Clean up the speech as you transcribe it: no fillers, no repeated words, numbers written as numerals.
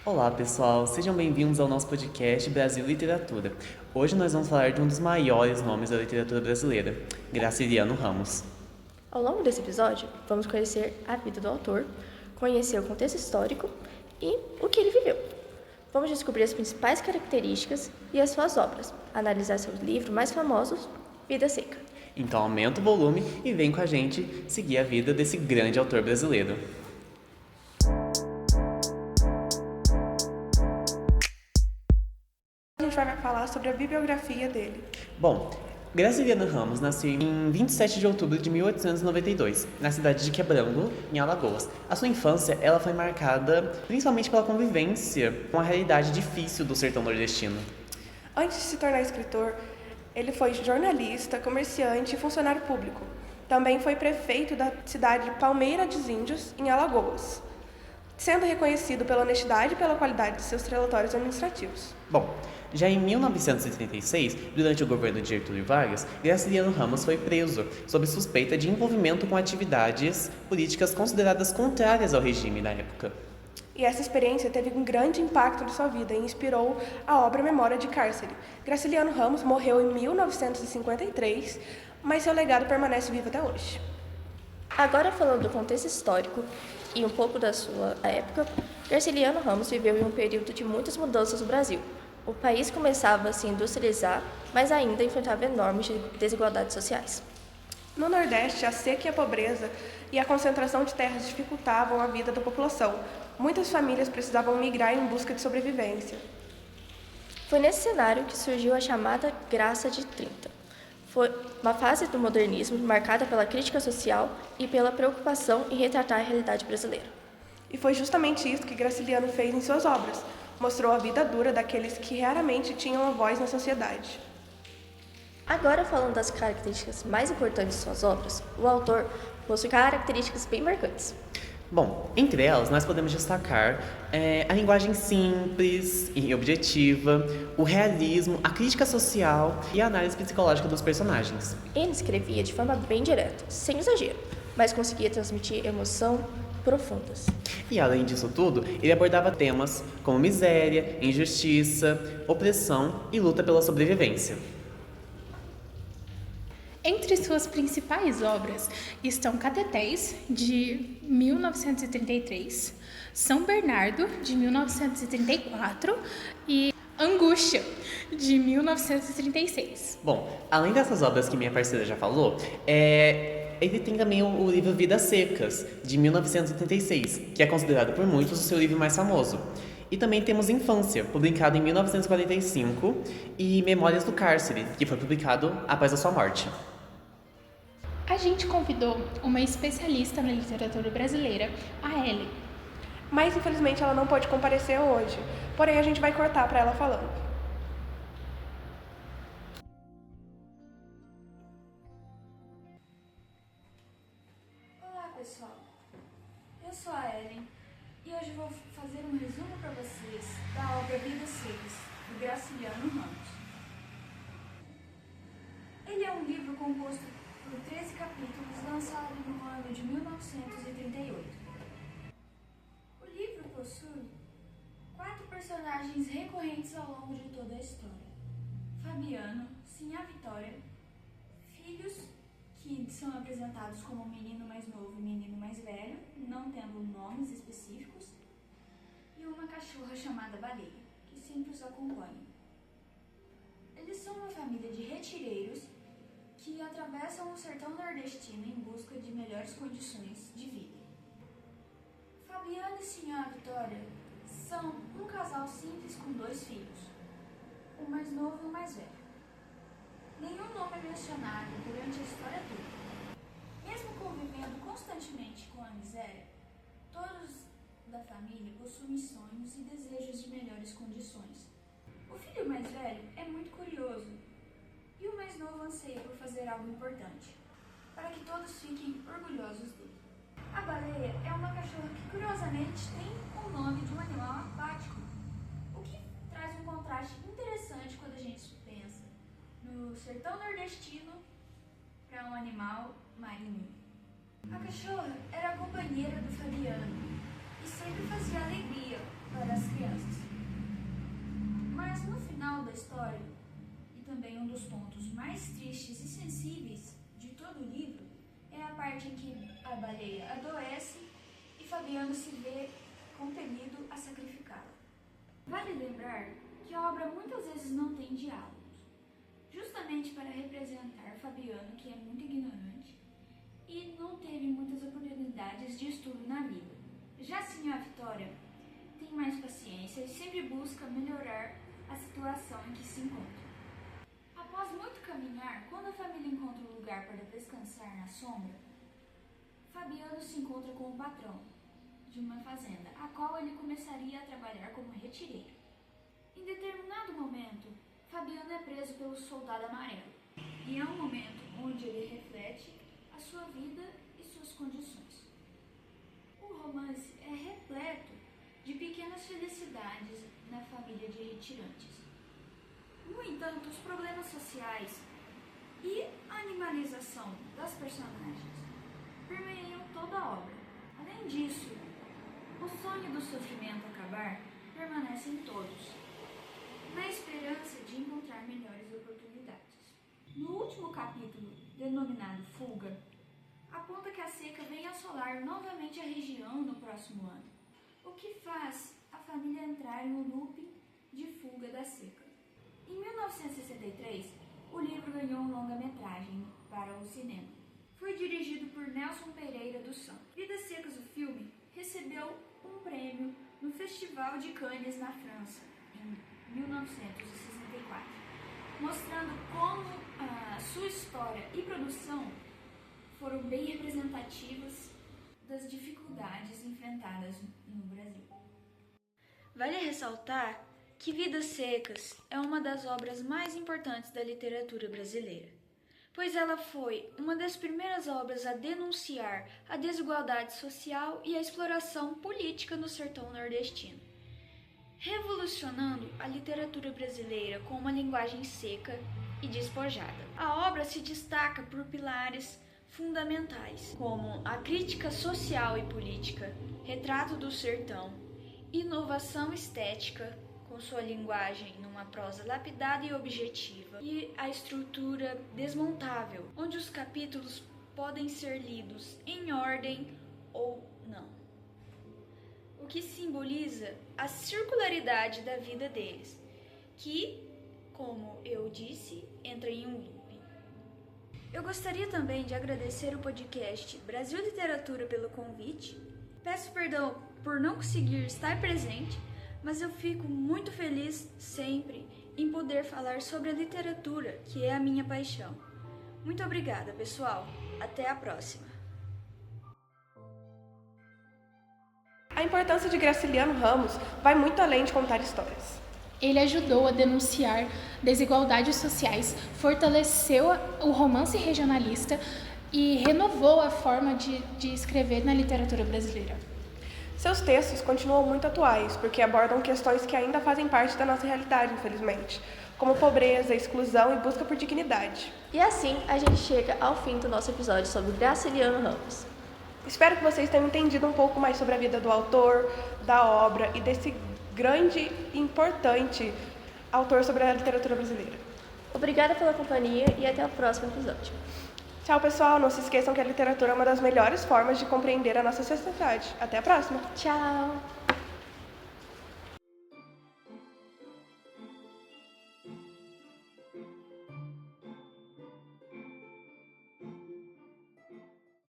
Olá pessoal, sejam bem-vindos ao nosso podcast Brasil Literatura. Hoje nós vamos falar de um dos maiores nomes da literatura brasileira, Graciliano Ramos. Ao longo desse episódio, vamos conhecer a vida do autor, conhecer o contexto histórico e o que ele viveu. Vamos descobrir as principais características e as suas obras, analisar seus livros mais famosos, Vida Seca. Então aumenta o volume e vem com a gente seguir a vida desse grande autor brasileiro. A gente vai falar sobre a bibliografia dele. Bom, Graciliano Ramos nasceu em 27 de outubro de 1892, na cidade de Quebrango, em Alagoas. A sua infância ela foi marcada principalmente pela convivência com a realidade difícil do sertão nordestino. Antes de se tornar escritor, ele foi jornalista, comerciante e funcionário público. Também foi prefeito da cidade de Palmeira dos Índios, em Alagoas, sendo reconhecido pela honestidade e pela qualidade de seus relatórios administrativos. Bom, já em 1936, durante o governo de Getúlio Vargas, Graciliano Ramos foi preso sob suspeita de envolvimento com atividades políticas consideradas contrárias ao regime na época. E essa experiência teve um grande impacto na sua vida e inspirou a obra Memória de Cárcere. Graciliano Ramos morreu em 1953, mas seu legado permanece vivo até hoje. Agora, falando do contexto histórico e um pouco da sua época, Graciliano Ramos viveu em um período de muitas mudanças no Brasil. O país começava a se industrializar, mas ainda enfrentava enormes desigualdades sociais. No Nordeste, a seca e a pobreza e a concentração de terras dificultavam a vida da população. Muitas famílias precisavam migrar em busca de sobrevivência. Foi nesse cenário que surgiu a chamada Graça de 30. Foi uma fase do modernismo marcada pela crítica social e pela preocupação em retratar a realidade brasileira. E foi justamente isso que Graciliano fez em suas obras. Mostrou a vida dura daqueles que raramente tinham uma voz na sociedade. Agora, falando das características mais importantes de suas obras, o autor possui características bem marcantes. Bom, entre elas nós podemos destacar a linguagem simples e objetiva, o realismo, a crítica social e a análise psicológica dos personagens. Ele escrevia de forma bem direta, sem exagero, mas conseguia transmitir emoção profundas. E além disso tudo, ele abordava temas como miséria, injustiça, opressão e luta pela sobrevivência. Entre suas principais obras estão Catetés, de 1933, São Bernardo, de 1934 e Angústia, de 1936. Bom, além dessas obras que minha parceira já falou, ele tem também o livro Vidas Secas, de 1986, que é considerado por muitos o seu livro mais famoso. E também temos Infância, publicado em 1945, e Memórias do Cárcere, que foi publicado após a sua morte. A gente convidou uma especialista na literatura brasileira, a Ellen. Mas, infelizmente, ela não pôde comparecer hoje. Porém, a gente vai cortar para ela falando. Olá pessoal, eu sou a Ellen e hoje vou fazer um resumo para vocês da obra Vidas Secas, do Graciliano Ramos. Ele é um livro composto por 13 capítulos lançado no ano de 1938. O livro possui 4 personagens recorrentes ao longo de toda a história: Fabiano, Sinhá Vitória, filhos que são apresentados como menino mais novo e menino mais velho, não tendo nomes específicos, e uma cachorra chamada Baleia, que sempre os acompanha. Eles são uma família de retireiros que atravessam o sertão nordestino em busca de melhores condições de vida. Fabiano e Sinhá Vitória são um casal simples com 2 filhos, o mais novo e o mais velho. Nenhum nome é mencionado durante a história toda. Mesmo convivendo constantemente com a miséria, todos da família possuem sonhos e desejos de melhores condições. O filho mais velho é muito curioso e o mais novo anseia por fazer algo importante, para que todos fiquem orgulhosos dele. A baleia é uma cachorra que curiosamente tem o nome de um animal aquático, o que traz um contraste interessante quando a gente pensa no sertão nordestino para um animal marinho. A cachorra era a companheira do Fabiano e sempre fazia alegria para as crianças. história, e também um dos pontos mais tristes e sensíveis de todo o livro, é a parte em que a baleia adoece e Fabiano se vê compelido a sacrificá-la. Vale lembrar que a obra muitas vezes não tem diálogos, justamente para representar Fabiano, que é muito ignorante e não teve muitas oportunidades de estudo na vida. Já a senhora Vitória tem mais paciência e sempre busca melhorar a situação em que se encontra. Após muito caminhar, quando a família encontra um lugar para descansar na sombra, Fabiano se encontra com o patrão de uma fazenda, a qual ele começaria a trabalhar como retireiro. Em determinado momento, Fabiano é preso pelo soldado amarelo, e é um momento onde ele reflete a sua vida e suas condições. O romance é repleto de pequenas felicidades na família de retirantes. No entanto, os problemas sociais e a animalização das personagens permeiam toda a obra. Além disso, o sonho do sofrimento acabar permanece em todos, na esperança de encontrar melhores oportunidades. No último capítulo, denominado Fuga, aponta que a seca vem assolar novamente a região no próximo ano, o que faz a família entrar em um loop de fuga da seca. Em 1963, o livro ganhou um longa-metragem para o cinema. Foi dirigido por Nelson Pereira dos Santos. Vidas Secas, o filme, recebeu um prêmio no Festival de Cannes, na França, em 1964, mostrando como a sua história e produção foram bem representativas das dificuldades enfrentadas no Brasil. Vale ressaltar que Vidas Secas é uma das obras mais importantes da literatura brasileira, pois ela foi uma das primeiras obras a denunciar a desigualdade social e a exploração política no sertão nordestino, revolucionando a literatura brasileira com uma linguagem seca e despojada. A obra se destaca por pilares fundamentais, como a crítica social e política, retrato do sertão, inovação estética, com sua linguagem numa prosa lapidada e objetiva, e a estrutura desmontável, onde os capítulos podem ser lidos em ordem ou não, o que simboliza a circularidade da vida deles, que, como eu disse, entra em um loop. Eu gostaria também de agradecer o podcast Brasil Literatura pelo convite. Peço perdão por não conseguir estar presente, mas eu fico muito feliz sempre em poder falar sobre a literatura, que é a minha paixão. Muito obrigada, pessoal. Até a próxima. A importância de Graciliano Ramos vai muito além de contar histórias. Ele ajudou a denunciar desigualdades sociais, fortaleceu o romance regionalista e renovou a forma de escrever na literatura brasileira. Seus textos continuam muito atuais, porque abordam questões que ainda fazem parte da nossa realidade, infelizmente, como pobreza, exclusão e busca por dignidade. E assim a gente chega ao fim do nosso episódio sobre Graciliano Ramos. Espero que vocês tenham entendido um pouco mais sobre a vida do autor, da obra e desse grande e importante autor sobre a literatura brasileira. Obrigada pela companhia e até o próximo episódio. Tchau, pessoal. Não se esqueçam que a literatura é uma das melhores formas de compreender a nossa sociedade. Até a próxima. Tchau!